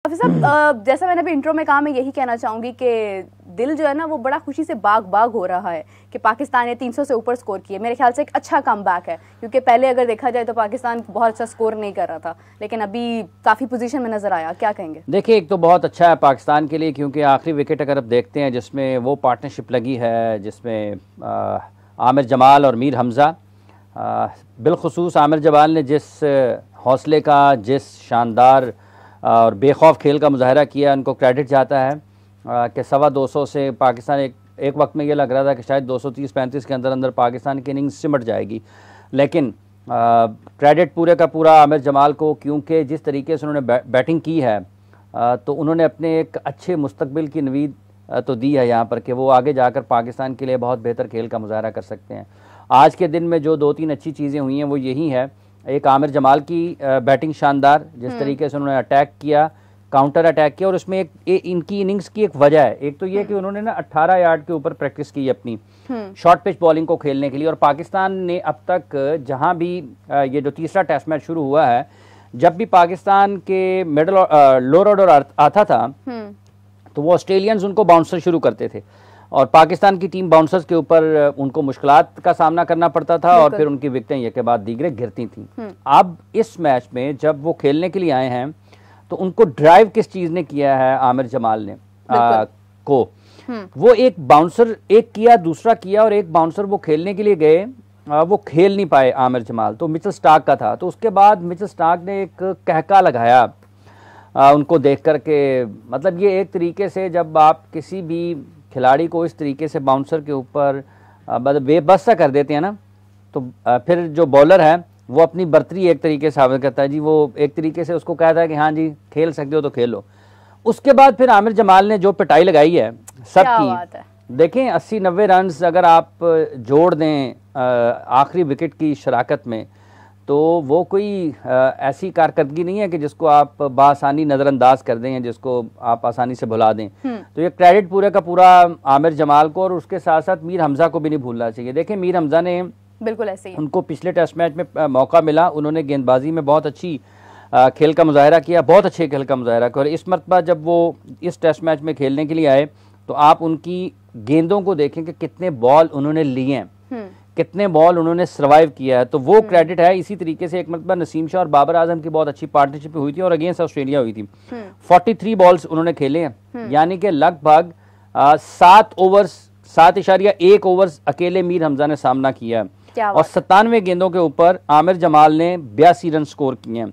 हाफिज साहब, जैसा मैंने अभी इंट्रो में कहा, मैं यही कहना चाहूंगी कि दिल जो है ना वो बड़ा खुशी से बाग बाग हो रहा है कि पाकिस्तान ने 300 से ऊपर स्कोर किए। मेरे ख्याल से एक अच्छा कमबैक है, क्योंकि पहले अगर देखा जाए तो पाकिस्तान बहुत अच्छा स्कोर नहीं कर रहा था, लेकिन अभी काफ़ी पोजीशन में नजर आया। क्या कहेंगे? देखिए, एक तो बहुत अच्छा है पाकिस्तान के लिए, क्योंकि आखिरी विकेट अगर आप देखते हैं जिसमें वो पार्टनरशिप लगी है, जिसमें आमिर जमाल और मीर हमज़ा, बिलखुसूस आमिर जमाल ने जिस हौसले का, जिस शानदार और बेखौफ खेल का मुजाहरा किया, उनको क्रेडिट जाता है कि 225 से पाकिस्तान एक वक्त में ये लग रहा था कि शायद 230-35 के अंदर अंदर पाकिस्तान की इनिंग्स सिमट जाएगी, लेकिन क्रेडिट पूरे का पूरा आमिर जमाल को, क्योंकि जिस तरीके से उन्होंने बैटिंग की है तो उन्होंने अपने एक अच्छे मुस्तकबिल की नवीद तो दी है यहाँ पर कि वो आगे जाकर पाकिस्तान के लिए बहुत बेहतर खेल का मुजाहरा कर सकते हैं। आज के दिन में जो 2-3 अच्छी चीज़ें हुई हैं वो यही है, एक आमिर जमाल की बैटिंग शानदार, जिस तरीके से उन्होंने अटैक किया, काउंटर अटैक किया, और उसमें इनकी इनिंग्स की एक वजह है। एक तो ये कि उन्होंने ना 18 यार्ड के ऊपर प्रैक्टिस की अपनी शॉर्ट पिच बॉलिंग को खेलने के लिए, और पाकिस्तान ने अब तक जहां भी ये जो तीसरा टेस्ट मैच शुरू हुआ है, जब भी पाकिस्तान के मिडल लोअर ऑर्डर आता था तो वो ऑस्ट्रेलियंस उनको बाउंसर शुरू करते थे, और पाकिस्तान की टीम बाउंसर्स के ऊपर उनको मुश्किलात का सामना करना पड़ता था, और फिर उनकी विकेटें एक के बाद दीगरे गिरती थीं। अब इस मैच में जब वो खेलने के लिए आए हैं तो उनको ड्राइव किस चीज़ ने किया है आमिर जमाल ने को, वो एक बाउंसर एक किया, दूसरा किया, और एक बाउंसर वो खेलने के लिए गए, वो खेल नहीं पाए आमिर जमाल, तो मिचेल स्टार्क का था। तो उसके बाद मिचेल स्टार्क ने एक कहका लगाया उनको देख कर के, मतलब ये एक तरीके से जब आप किसी भी खिलाड़ी को इस तरीके से बाउंसर के ऊपर बेबस सा कर देते हैं ना, तो फिर जो बॉलर है वो अपनी बर्तरी एक तरीके से साबित करता है जी, वो एक तरीके से उसको कहता है कि हाँ जी खेल सकते हो तो खेलो। उसके बाद फिर आमिर जमाल ने जो पिटाई लगाई है सबकी, देखें 80-90 रन अगर आप जोड़ दें आखिरी विकेट की शराकत में, तो वो कोई ऐसी कारकर्दगी नहीं है कि जिसको आप बासानी नज़रअंदाज कर दें या जिसको आप आसानी से भुला दें। तो ये क्रेडिट पूरे का पूरा आमिर जमाल को, और उसके साथ साथ मीर हमज़ा को भी नहीं भूलना चाहिए। देखें, मीर हमज़ा ने बिल्कुल ऐसे ही, उनको पिछले टेस्ट मैच में मौका मिला, उन्होंने गेंदबाजी में बहुत अच्छी खेल का मुजाहरा किया, बहुत अच्छे खेल का मुजाहरा किया, और इस मरतबा जब वो इस टेस्ट मैच में खेलने के लिए आए तो आप उनकी गेंदों को देखें कि कितने बॉल उन्होंने लिए हैं, कितने बॉल उन्होंने सर्वाइव किया है, तो वो क्रेडिट है। इसी तरीके से एक मरतबा नसीम शाह और बाबर आजम की बहुत अच्छी पार्टनरशिप हुई थी और अगेंस्ट ऑस्ट्रेलिया हुई थी। 43 बॉल्स उन्होंने खेले हैं, यानी कि लगभग 7.1 ओवर्स अकेले मीर हमज़ा ने सामना किया है, और 97 गेंदों के ऊपर आमिर जमाल ने 82 रन स्कोर किए हैं,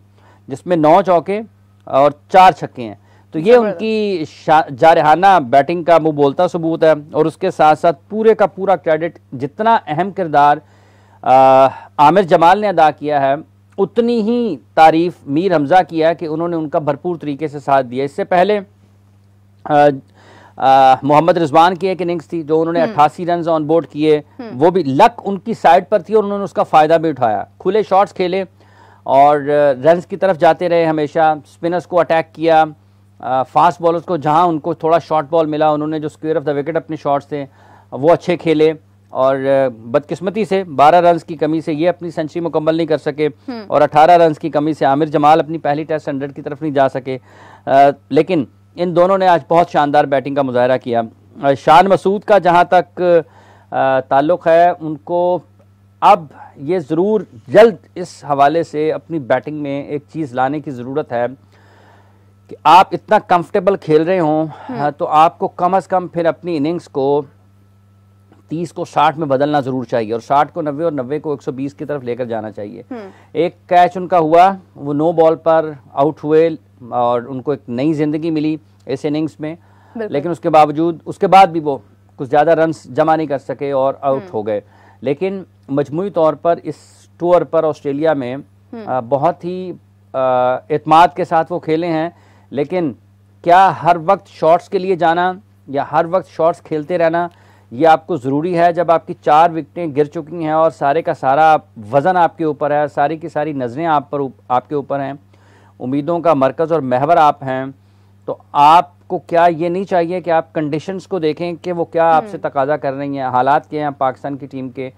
जिसमें 9 चौके और 4 छक्के हैं। तो ये उनकी जारहाना बैटिंग का मुंह बोलता सबूत है, और उसके साथ साथ पूरे का पूरा क्रेडिट, जितना अहम किरदार आमिर जमाल ने अदा किया है, उतनी ही तारीफ मीर हमज़ा किया है कि उन्होंने उनका भरपूर तरीके से साथ दिया। इससे पहले मोहम्मद रिजवान की एक इनिंग्स थी जो उन्होंने 88 रन ऑन बोर्ड किए, वो भी लक उनकी साइड पर थी और उन्होंने उसका फ़ायदा भी उठाया, खुले शॉट्स खेले और रन्स की तरफ जाते रहे, हमेशा स्पिनर्स को अटैक किया, फास्ट बॉलर्स को जहां उनको थोड़ा शॉर्ट बॉल मिला, उन्होंने जो स्क्वायर ऑफ द विकेट अपने शॉट्स थे वो अच्छे खेले, और बदकिस्मती से 12 रन की कमी से ये अपनी सेंचुरी मुकम्मल नहीं कर सके, और 18 रन की कमी से आमिर जमाल अपनी पहली टेस्ट 100 की तरफ नहीं जा सके। लेकिन इन दोनों ने आज बहुत शानदार बैटिंग का मुजाहरा किया। शान मसूद का जहां तक ताल्लुक़ है, उनको अब ये ज़रूर जल्द इस हवाले से अपनी बैटिंग में एक चीज़ लाने की ज़रूरत है कि आप इतना कंफर्टेबल खेल रहे हों तो आपको कम से कम फिर अपनी इनिंग्स को 30 को 60 में बदलना ज़रूर चाहिए, और 60 को 90 और 90 को 120 की तरफ लेकर जाना चाहिए। एक कैच उनका हुआ, वो 9 बॉल पर आउट हुए और उनको एक नई ज़िंदगी मिली इस इनिंग्स में, लेकिन उसके बाद भी वो कुछ ज़्यादा रन्स जमा नहीं कर सके और आउट हो गए। लेकिन मजमूई तौर पर इस टूर पर ऑस्ट्रेलिया में बहुत ही एतमाद के साथ वो खेले हैं, लेकिन क्या हर वक्त शॉट्स के लिए जाना या हर वक्त शॉट्स खेलते रहना ये आपको ज़रूरी है? जब आपकी 4 विकेटें गिर चुकी हैं और सारे का सारा वज़न आपके ऊपर है, सारी की सारी नज़रें आपके ऊपर हैं, उम्मीदों का मरकज़ और महवर आप हैं, तो आपको क्या ये नहीं चाहिए कि आप कंडीशंस को देखें कि वो क्या आपसे तकाजा कर रही हैं, हालात क्या हैं पाकिस्तान की टीम के?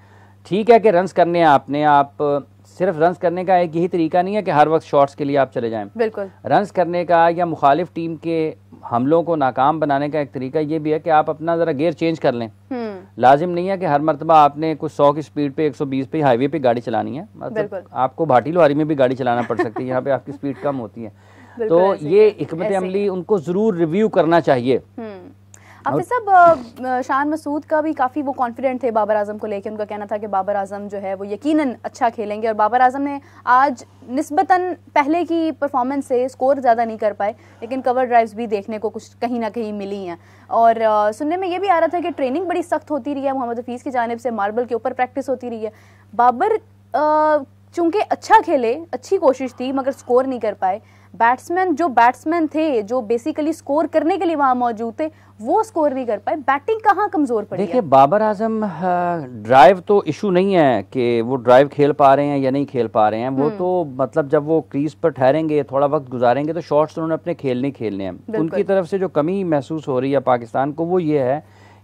ठीक है कि रन्स करने हैं आपने, आप सिर्फ रन्स करने का एक यही तरीका नहीं है कि हर वक्त शॉट्स के लिए आप चले जाएं। बिल्कुल, रन्स करने का या मुखालिफ टीम के हमलों को नाकाम बनाने का एक तरीका ये भी है कि आप अपना ज़रा गियर चेंज कर लें। लाजिम नहीं है कि हर मरतबा आपने कुछ 100 की स्पीड पे 120 पे हाईवे पे गाड़ी चलानी है, मतलब आपको भाटी लोहारी में भी गाड़ी चलाना पड़ सकती है, यहाँ पे आपकी स्पीड कम होती है। तो ये हिकमत अमली उनको ज़रूर रिव्यू करना चाहिए। हाफिज साहब, शान मसूद का भी काफ़ी वो कॉन्फिडेंट थे बाबर आजम को लेकर, उनका कहना था कि बाबर आजम जो है वो यकीनन अच्छा खेलेंगे, और बाबर आजम ने आज निस्बतन पहले की परफॉर्मेंस से स्कोर ज़्यादा नहीं कर पाए, लेकिन कवर ड्राइव्स भी देखने को कुछ कहीं ना कहीं मिली हैं। और सुनने में ये भी आ रहा था कि ट्रेनिंग बड़ी सख्त होती रही है मोहम्मद हफीज़ की जानिब से, मार्बल के ऊपर प्रैक्टिस होती रही है। बाबर चूंकि अच्छा खेले, अच्छी कोशिश थी, मगर स्कोर नहीं कर पाए। बैट्समैन थे जो बेसिकली स्कोर करने के लिए वहां मौजूद थे, वो स्कोर नहीं कर पाए। बैटिंग कहाँ कमजोर पड़ी? देखिए, बाबर आजम ड्राइव तो इशू नहीं है कि वो ड्राइव खेल पा रहे हैं या नहीं खेल पा रहे हैं, वो तो मतलब जब वो क्रीज पर ठहरेंगे, थोड़ा वक्त गुजारेंगे, तो शॉट्स उन्होंने अपने खेलने हैं। उनकी तरफ से जो कमी महसूस हो रही है पाकिस्तान को, वो ये है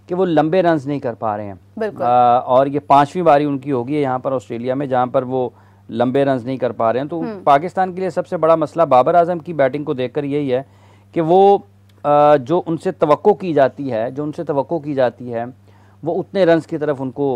कि वो लंबे रन्स नहीं कर पा रहे हैं। और ये 5वीं बारी उनकी होगी यहाँ पर ऑस्ट्रेलिया में जहाँ पर वो लंबे रन्स नहीं कर पा रहे हैं। तो पाकिस्तान के लिए सबसे बड़ा मसला बाबर आजम की बैटिंग को देखकर यही है कि वो जो उनसे तवक्को की जाती है वो उतने रन्स की तरफ उनको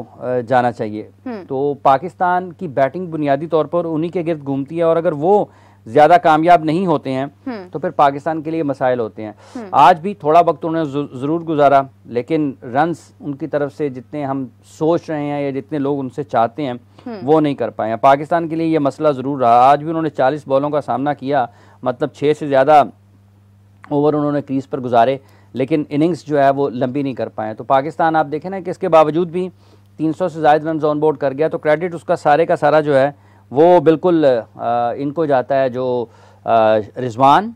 जाना चाहिए। तो पाकिस्तान की बैटिंग बुनियादी तौर पर उन्हीं के गिर्द घूमती है, और अगर वो ज़्यादा कामयाब नहीं होते हैं तो फिर पाकिस्तान के लिए मसाइल होते हैं। आज भी थोड़ा वक्त उन्होंने ज़रूर गुजारा, लेकिन रन्स उनकी तरफ से जितने हम सोच रहे हैं या जितने लोग उनसे चाहते हैं वो नहीं कर पाए हैं। पाकिस्तान के लिए ये मसला ज़रूर रहा। आज भी उन्होंने 40 बॉलों का सामना किया, मतलब 6 से ज़्यादा ओवर उन्होंने क्रीज पर गुजारे, लेकिन इनिंग्स जो है वो लंबी नहीं कर पाए। तो पाकिस्तान आप देखें ना कि इसके बावजूद भी 300 से ज़्यादा रन ऑन बोर्ड कर गया, तो क्रेडिट उसका सारे का सारा जो है वो बिल्कुल इनको जाता है। जो रिजवान,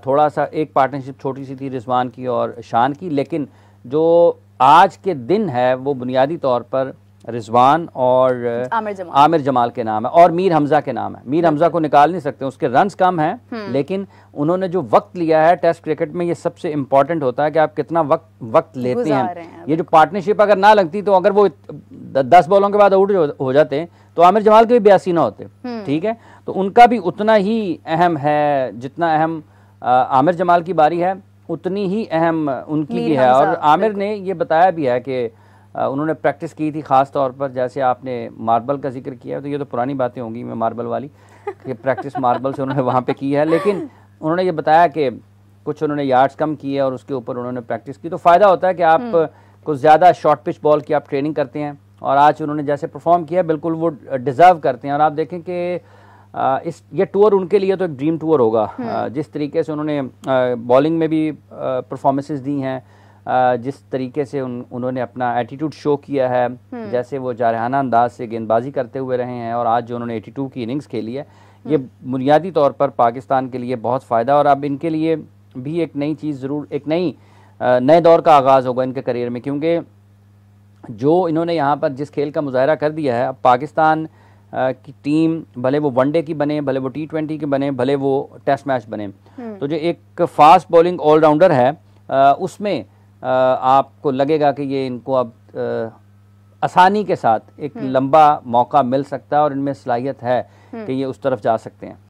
थोड़ा सा एक पार्टनरशिप छोटी सी थी रिजवान की और शान की, लेकिन जो आज के दिन है वो बुनियादी तौर पर रिजवान और आमिर जमाल के नाम है और मीर हमजा के नाम है। मीर हमजा को निकाल नहीं सकते, उसके रन्स कम हैं, लेकिन उन्होंने जो वक्त लिया है टेस्ट क्रिकेट में, ये सबसे इंपॉर्टेंट होता है कि आप कितना वक्त लेते हैं। ये जो पार्टनरशिप अगर ना लगती, तो अगर वो 10 बॉलों के बाद आउट हो जाते तो आमिर जमाल के भी 82 ना होते, ठीक है। तो उनका भी उतना ही अहम है, जितना अहम आमिर जमाल की बारी है उतनी ही अहम उनकी भी है। और आमिर ने ये बताया भी है कि उन्होंने प्रैक्टिस की थी, ख़ास तौर पर जैसे आपने मार्बल का जिक्र किया, तो ये तो पुरानी बातें होंगी मैं मार्बल वाली, कि प्रैक्टिस मार्बल से उन्होंने वहाँ पे की है, लेकिन उन्होंने ये बताया कि कुछ उन्होंने यार्ड्स कम किए और उसके ऊपर उन्होंने प्रैक्टिस की। तो फ़ायदा होता है कि आप कुछ ज़्यादा शॉर्ट पिच बॉल की आप ट्रेनिंग करते हैं, और आज उन्होंने जैसे परफॉर्म किया बिल्कुल वो डिज़र्व करते हैं। और आप देखें कि ये टूर उनके लिए तो एक ड्रीम टूर होगा। जिस तरीके से उन्होंने बॉलिंग में भी परफॉर्मेंसेस दी हैं, जिस तरीके से उन्होंने अपना एटीट्यूड शो किया है, जैसे वो जारहाना अंदाज से गेंदबाजी करते हुए रहे हैं, और आज जो उन्होंने 82 की इनिंग्स खेली है, ये बुनियादी तौर पर पाकिस्तान के लिए बहुत फ़ायदा। और अब इनके लिए भी एक नई चीज़ ज़रूर, एक नए दौर का आगाज़ होगा इनके करियर में, क्योंकि जो इन्होंने यहाँ पर जिस खेल का मुजाहरा कर दिया है, अब पाकिस्तान की टीम भले वो वनडे की बने, भले वो T20 की बने, भले वो टेस्ट मैच बने, तो जो एक फास्ट बॉलिंग ऑलराउंडर है उसमें आपको लगेगा कि ये इनको अब आसानी के साथ एक लंबा मौका मिल सकता है, और इनमें सलाहियत है कि ये उस तरफ जा सकते हैं।